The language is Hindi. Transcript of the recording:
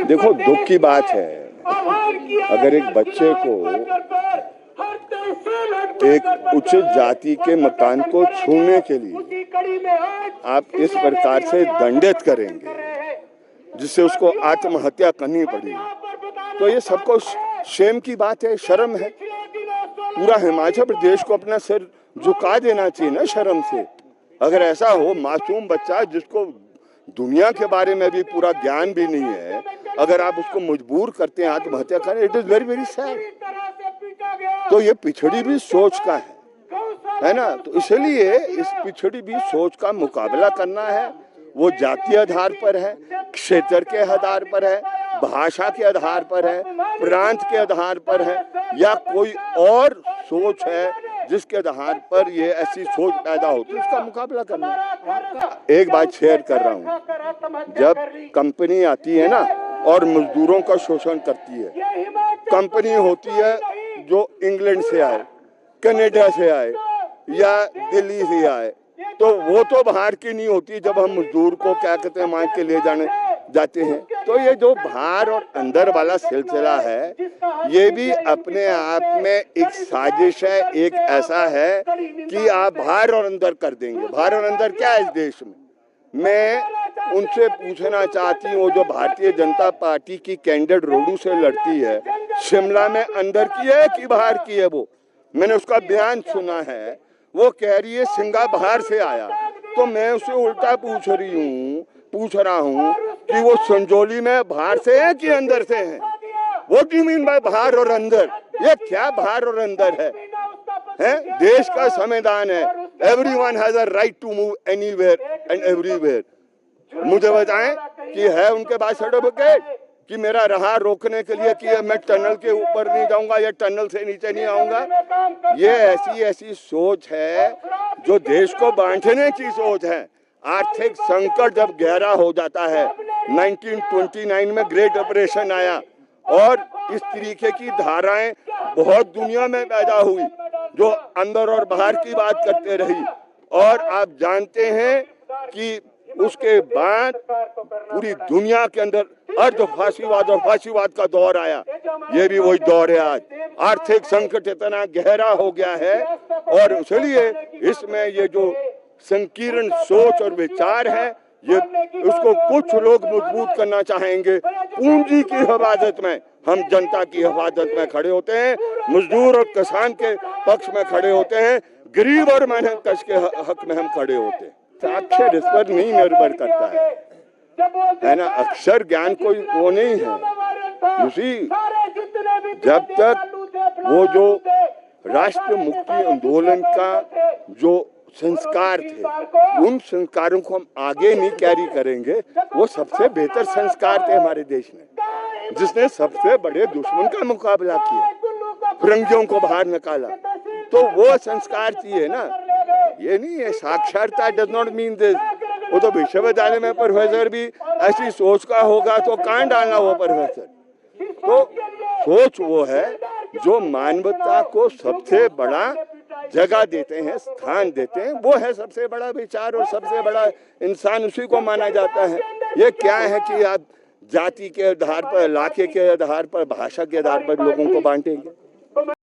देखो, दुख की बात है अगर एक बच्चे को एक उच्च जाति के मकान को छूने के लिए आप इस प्रकार से दंडित करेंगे जिससे उसको आत्महत्या करनी पड़ी, तो ये सबको शेम की बात है, शर्म है। पूरा हिमाचल प्रदेश को अपना सिर झुका देना चाहिए ना शर्म से। अगर ऐसा हो, मासूम बच्चा जिसको दुनिया के बारे में भी पूरा ज्ञान भी नहीं है, अगर आप उसको मजबूर करते हैं आत्महत्या करने, it is very very sad. तो ये पिछड़ी भी सोच का है ना। तो इसलिए इस पिछड़ी भी सोच का मुकाबला करना है। वो जातीय आधार पर है, क्षेत्र के आधार पर है, भाषा के आधार पर है, प्रांत के आधार पर है, या कोई और सोच है जिसके आधार पर ये ऐसी सोच पैदा होती है, उसका मुकाबला करना है। एक बात शेयर कर रहा हूँ, जब कंपनी आती है ना और मजदूरों का शोषण करती है, कंपनी होती है जो इंग्लैंड से आए, कनाडा से आए या दिल्ली से आए, तो वो तो बाहर की नहीं होती। जब हम मजदूर को क्या कहते हैं मांग के ले जाते हैं, तो ये जो बाहर और अंदर वाला सिलसिला है, ये भी अपने आप में एक साजिश है। एक ऐसा है कि आप बाहर और अंदर कर देंगे। बाहर और अंदर क्या है इस देश में? मैं उनसे पूछना चाहती हूँ, जो भारतीय जनता पार्टी की कैंडिडेट रोडू से लड़ती है, शिमला में अंदर की है कि बाहर की है? वो मैंने उसका बयान सुना है, वो कह रही है सिंगा बाहर से आया। तो मैं उसे उल्टा पूछ रहा हूँ कि वो संजौली में बाहर से है कि अंदर से है? What do you mean by बाहर और अंदर? ये क्या बाहर और अंदर है? देश का संविधान है, everyone has a right to move anywhere and everywhere. मुझे बताएं कि है उनके पास सर्टिफिकेट कि मेरा राह रोकने के लिए कि मैं टनल के ऊपर नहीं जाऊंगा या टनल से नीचे नहीं आऊंगा? ये ऐसी सोच है जो देश को बांटने की सोच है। आर्थिक संकट जब गहरा हो जाता है, 1929 में ग्रेट डिप्रेशन आया और इस तरीके की धाराएं बहुत दुनिया में पैदा हुई जो अंदर और बाहर की बात करते रही। और आप जानते हैं कि उसके बाद पूरी दुनिया के अंदर अर्ध फासीवाद और फासीवाद का दौर आया। ये भी वही दौर है। आज आर्थिक संकट इतना गहरा हो गया है और इसलिए इसमें ये जो संकीर्ण सोच और विचार है, ये उसको कुछ लोग मजबूत करना चाहेंगे। पूंजी की हिफाजत में हम जनता की हिफाजत में खड़े होते हैं, मजदूर और किसान के पक्ष में खड़े होते हैं, गरीब और मेहनतकश के हक में हम खड़े होते हैं। अक्षर इस पर नहीं निर्भर करता है ना। अक्षर ज्ञान कोई वो नहीं है। उसी जब तक वो जो राष्ट्र मुक्ति आंदोलन का जो संस्कार थे, उन संस्कारों को हम आगे नहीं कैरी करेंगे, वो सबसे बेहतर संस्कार थे हमारे देश में, जिसने सबसे बड़े दुश्मन का मुकाबला किया, फिरंगियों को बाहर निकाला। तो वो संस्कार चाहिए ना, ये नहीं है साक्षरता डज नॉट मीन दिस। वो तो विश्वविद्यालय में प्रोफेसर भी ऐसी सोच का होगा तो कहाँ डालना वो प्रोफेसर? तो सोच वो है जो मानवता को सबसे बड़ा जगह देते हैं, स्थान देते हैं, वो है सबसे बड़ा विचार और सबसे बड़ा इंसान, उसी को माना जाता है। ये क्या है कि आप जाति के आधार पर, इलाके के आधार पर, भाषा के आधार पर लोगों को बांटेंगे?